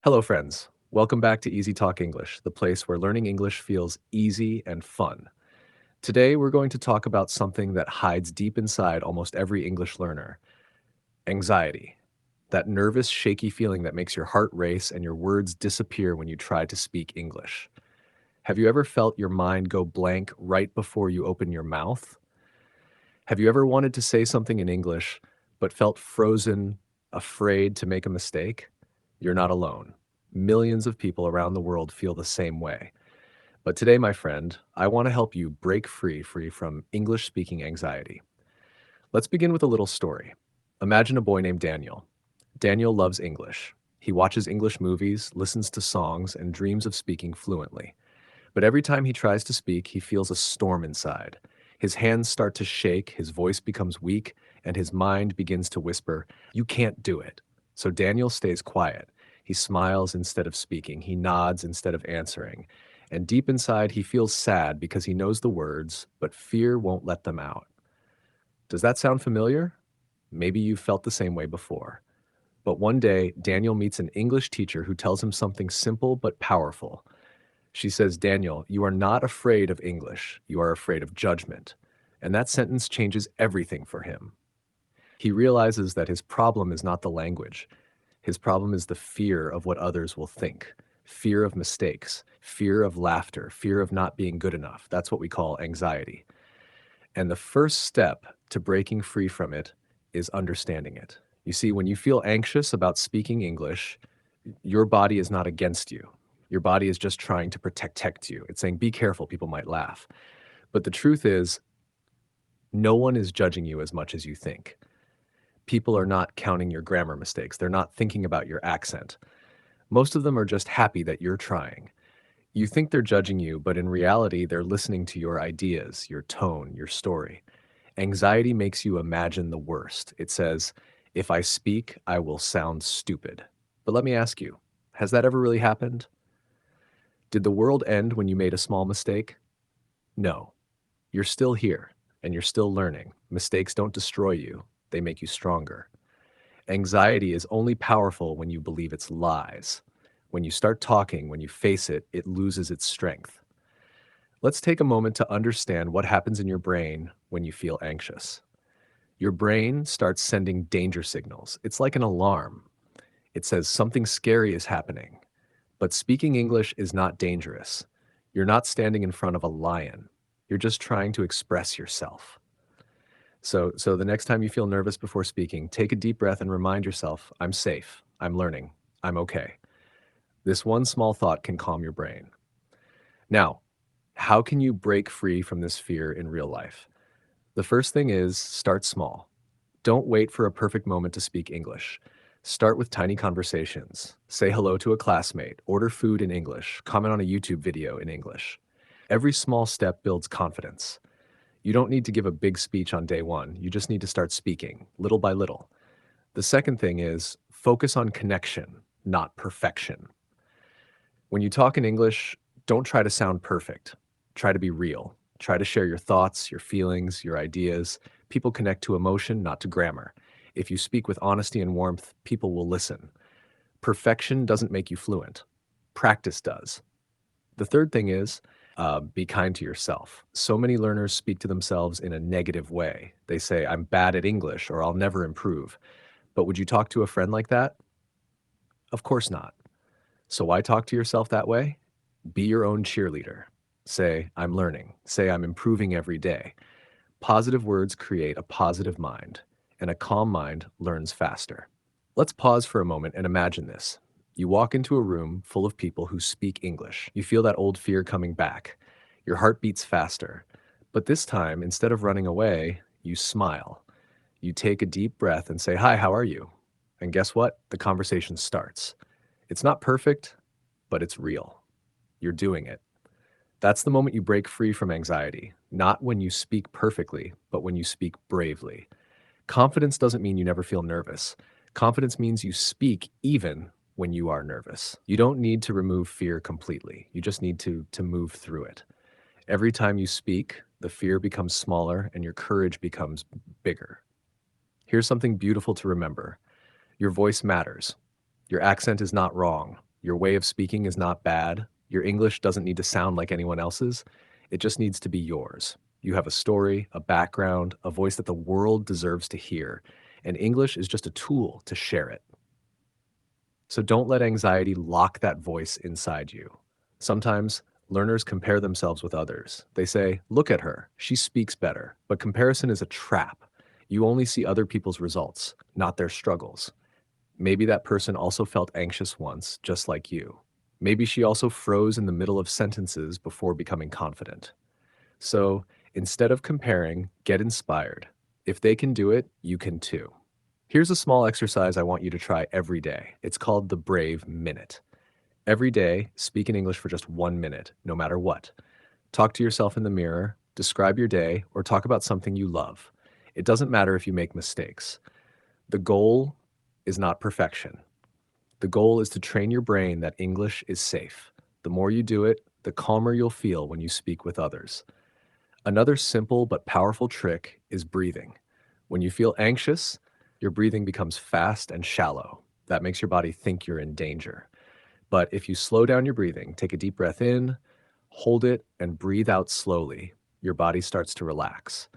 Hello, friends. Welcome back to Easy Talk English, the place where learning English feels easy and fun. Today, we're going to talk about something that hides deep inside almost every English learner: anxiety. That nervous, shaky feeling that makes your heart race and your words disappear when you try to speak English. Have you ever felt your mind go blank right before you open your mouth? Have you ever wanted to say something in English but felt frozen, afraid to make a mistake? You're not alone. Millions of people around the world feel the same way. But today, my friend, I want to help you break free from English speaking anxiety. Let's begin with a little story. Imagine a boy named Daniel. Daniel loves English. He watches English movies, listens to songs, and dreams of speaking fluently. But every time he tries to speak, he feels a storm inside. His hands start to shake, his voice becomes weak, and his mind begins to whisper, "You can't do it." So Daniel stays quiet. He smiles instead of speaking, he nods instead of answering. And deep inside, he feels sad because he knows the words, but fear won't let them out. Does that sound familiar? Maybe you've felt the same way before. But one day, Daniel meets an English teacher who tells him something simple but powerful. She says, "Daniel, you are not afraid of English. You are afraid of judgment." And that sentence changes everything for him. He realizes that his problem is not the language. His problem is the fear of what others will think, fear of mistakes, fear of laughter, fear of not being good enough. That's what we call anxiety. And the first step to breaking free from it is understanding it. You see, when you feel anxious about speaking English, your body is not against you. Your body is just trying to protect you. It's saying, be careful, people might laugh. But the truth is, no one is judging you as much as you think. People are not counting your grammar mistakes. They're not thinking about your accent. Most of them are just happy that you're trying. You think they're judging you, but in reality, they're listening to your ideas, your tone, your story. Anxiety makes you imagine the worst. It says, if I speak, I will sound stupid. But let me ask you, has that ever really happened? Did the world end when you made a small mistake? No. You're still here, and you're still learning. Mistakes don't destroy you, they make you stronger. Anxiety is only powerful when you believe it's lies. When you start talking, when you face it, it loses its strength. Let's take a moment to understand what happens in your brain when you feel anxious. Your brain starts sending danger signals. It's like an alarm. It says something scary is happening. But speaking English is not dangerous. You're not standing in front of a lion. You're just trying to express yourself. So the next time you feel nervous before speaking, take a deep breath and remind yourself, I'm safe, I'm learning, I'm okay. This one small thought can calm your brain. Now, how can you break free from this fear in real life? The first thing is start small. Don't wait for a perfect moment to speak English. Start with tiny conversations. Say hello to a classmate, order food in English, comment on a YouTube video in English. Every small step builds confidence. You don't need to give a big speech on day one. You just need to start speaking, little by little. The second thing is focus on connection, not perfection. When you talk in English, don't try to sound perfect. Try to be real. Try to share your thoughts, your feelings, your ideas. People connect to emotion, not to grammar. If you speak with honesty and warmth, people will listen. Perfection doesn't make you fluent. Practice does. The third thing is be kind to yourself. So many learners speak to themselves in a negative way. They say, I'm bad at English or I'll never improve. But would you talk to a friend like that? Of course not. So why talk to yourself that way? Be your own cheerleader. Say, I'm learning. Say, I'm improving every day. Positive words create a positive mind, and a calm mind learns faster. Let's pause for a moment and imagine this. You walk into a room full of people who speak English. You feel that old fear coming back. Your heart beats faster. But this time, instead of running away, you smile. You take a deep breath and say, "Hi, how are you?" And guess what? The conversation starts. It's not perfect, but it's real. You're doing it. That's the moment you break free from anxiety, not when you speak perfectly, but when you speak bravely. Confidence doesn't mean you never feel nervous. Confidence means you speak even when you are nervous. You don't need to remove fear completely. You just need to move through it. Every time you speak, the fear becomes smaller and your courage becomes bigger. Here's something beautiful to remember. Your voice matters. Your accent is not wrong. Your way of speaking is not bad. Your English doesn't need to sound like anyone else's. It just needs to be yours. You have a story, a background, a voice that the world deserves to hear, and English is just a tool to share it. So don't let anxiety lock that voice inside you. Sometimes learners compare themselves with others. They say, look at her, she speaks better. But comparison is a trap. You only see other people's results, not their struggles. Maybe that person also felt anxious once, just like you. Maybe she also froze in the middle of sentences before becoming confident. So instead of comparing, get inspired. If they can do it, you can too. Here's a small exercise I want you to try every day. It's called the Brave Minute. Every day, speak in English for just 1 minute, no matter what. Talk to yourself in the mirror, describe your day, or talk about something you love. It doesn't matter if you make mistakes. The goal is not perfection. The goal is to train your brain that English is safe. The more you do it, the calmer you'll feel when you speak with others. Another simple but powerful trick is breathing. When you feel anxious, your breathing becomes fast and shallow. That makes your body think you're in danger. But if you slow down your breathing, take a deep breath in, hold it, and breathe out slowly, your body starts to relax.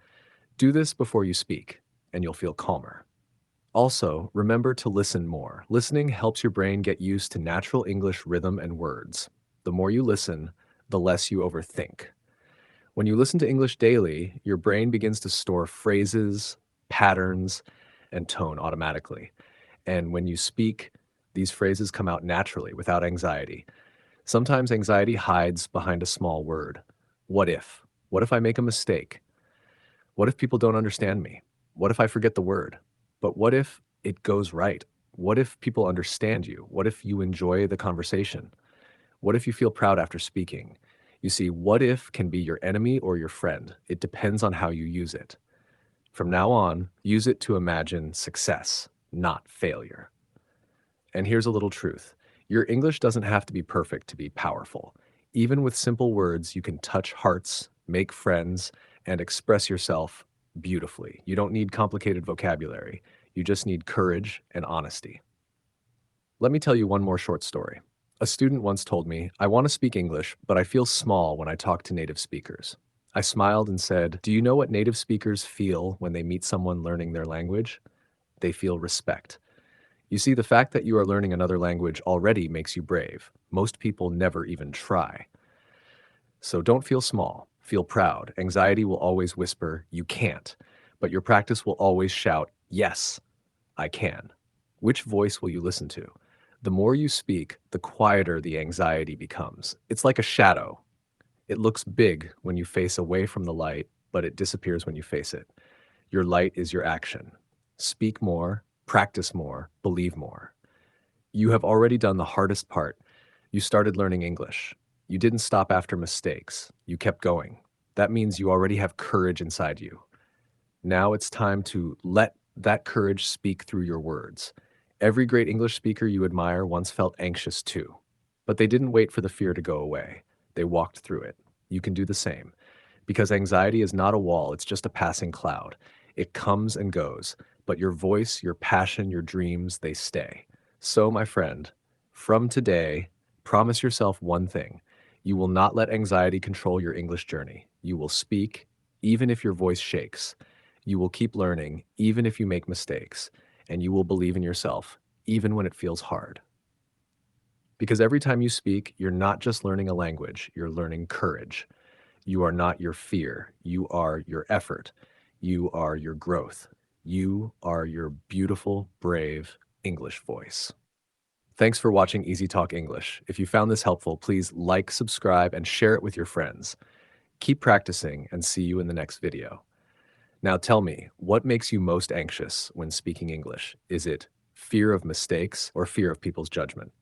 Do this before you speak, and you'll feel calmer. Also, remember to listen more. Listening helps your brain get used to natural English rhythm and words. The more you listen, the less you overthink. When you listen to English daily, your brain begins to store phrases, patterns, and tone automatically. And when you speak, these phrases come out naturally without anxiety. Sometimes anxiety hides behind a small word. What if? What if I make a mistake? What if people don't understand me? What if I forget the word? But what if it goes right? What if people understand you? What if you enjoy the conversation? What if you feel proud after speaking? You see, what if can be your enemy or your friend. It depends on how you use it. From now on, use it to imagine success, not failure. And here's a little truth. Your English doesn't have to be perfect to be powerful. Even with simple words, you can touch hearts, make friends, and express yourself beautifully. You don't need complicated vocabulary. You just need courage and honesty. Let me tell you one more short story. A student once told me, I want to speak English, but I feel small when I talk to native speakers. I smiled and said, do you know what native speakers feel when they meet someone learning their language? They feel respect. You see, the fact that you are learning another language already makes you brave. Most people never even try. So don't feel small. Feel proud. Anxiety will always whisper, you can't. But your practice will always shout, yes, I can. Which voice will you listen to? The more you speak, the quieter the anxiety becomes. It's like a shadow. It looks big when you face away from the light, but it disappears when you face it. Your light is your action. Speak more, practice more, believe more. You have already done the hardest part. You started learning English. You didn't stop after mistakes. You kept going. That means you already have courage inside you. Now it's time to let that courage speak through your words. Every great English speaker you admire once felt anxious too, but they didn't wait for the fear to go away. They walked through it. You can do the same. Because anxiety is not a wall, it's just a passing cloud. It comes and goes, but your voice, your passion, your dreams, they stay. So, my friend, from today, promise yourself one thing. You will not let anxiety control your English journey. You will speak, even if your voice shakes. You will keep learning, even if you make mistakes. And you will believe in yourself, even when it feels hard. Because every time you speak, you're not just learning a language, you're learning courage. You are not your fear. You are your effort. You are your growth. You are your beautiful, brave English voice. Thanks for watching Easy Talk English. If you found this helpful, please like, subscribe, and share it with your friends. Keep practicing and see you in the next video. Now tell me, what makes you most anxious when speaking English? Is it fear of mistakes or fear of people's judgment?